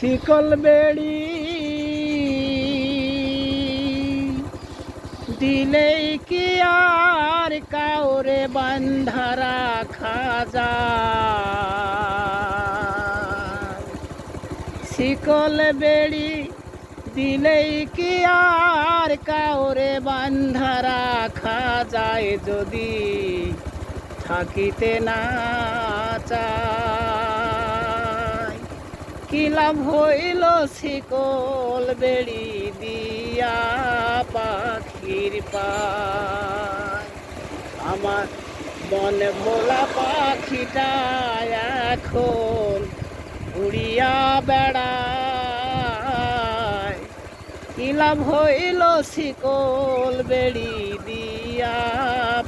শিকল বেড়ি দিলেই কি আর কাউরে বান্ধা রাখা যায়? শিকল বেড়ি দিলেই কি আর কাউরে বান্ধা রাখা যায়? যদি থাকিতে না চায়, কি লাভ হইল শিকল বেড়ি দিয়া পাখির পায়? আমার মন ভোলা পাখিটা এখন উড়িয়া বেড়ায়। কি লাভ হইল শিকল বেড়ি দিয়া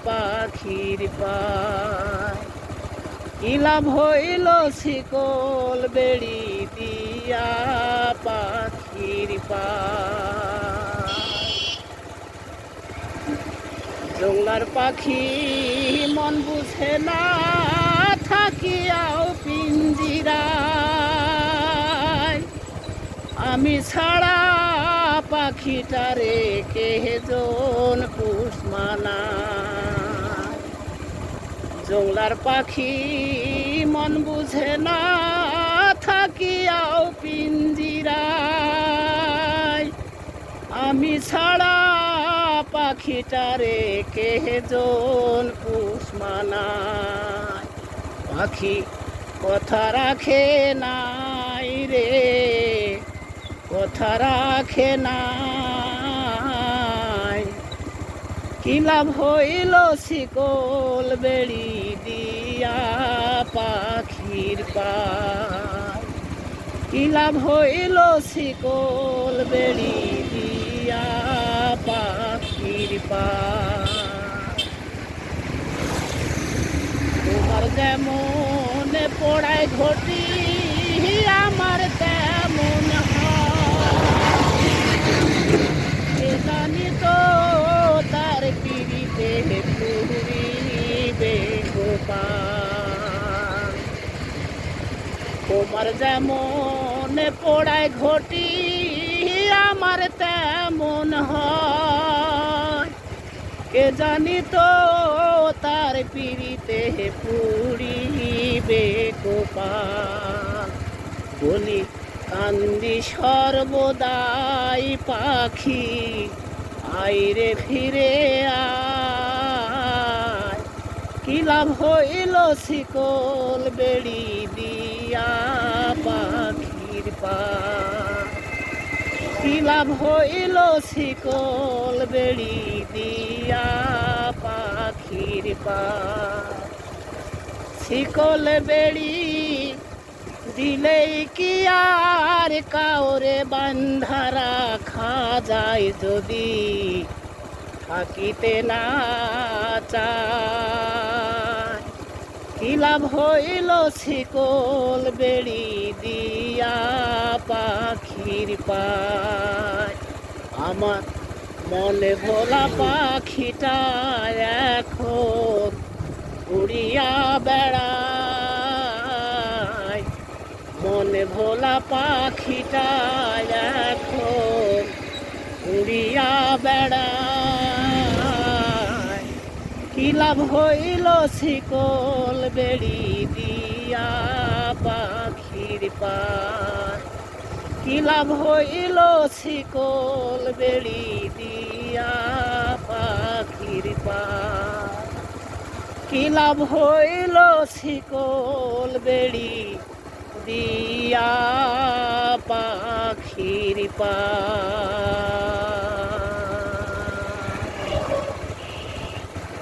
পাখির পায়? কি লাভ হইল শিকল বেড়ি দিয়া পাখির পায়? জংলার পাখি মন বুঝে না থাকিয়াও পিঞ্জিরায়। আমি ছাড়া পাখিটারে কেজন পুষমানা। জংলার পাখি মন বুঝে না থাকিয়াও পিঞ্জিরায়। আমি ছাড়া পাখিটারে কেজন পুষমানায়। পাখি কথা রাখে নাই রে, কথা রাখে নাই। কি লাভ হইল শিকল বেড়ি দিয়া পাখির পায়? কি লাভ হইল শিকল বেড়ি দিয়া পাখির পায়? তোমার যেমন পড়ায় ঘটি আমার তেমন জানি তো তার পিড়িতে পুরিবে গোপাল। তোমার যেমন পড়ায় ঘটি আমার তেমন হয়। কে জানি তো তার পিড়িতে পুরিবে গোপাল। বলি কান্দি সর্বদাই পাখি আইরে ফিরে আয়। কি লাভ হইল শিকল বেড়ি দিয়া পাখির পায়? কি লাভ হইল শিকল বেড়ি দিয়া পাখির পায়? শিকল বেড়ি দিলেই কি আর কাউরে বান্ধা রাখা যায়? যদি থাকিতে না চায়, কি লাভ হইল শিকল বেড়ি দিয়া পাখির পায়? আমার মনে ভোলা পাখিটা এখন উড়িয়া বেড়ায়। মনে ভোলা পাখিটা এখন উড়িয়া বেড়ায়। কি লাভ হইল শিকল বেড়ি দিয়া পাখির পায়? কি লাভ হইল শিকল বেড়ি দিয়া পাখির পায়? কি লাভ হইল শিকল বেড়ি দিয়া পাখির পায়?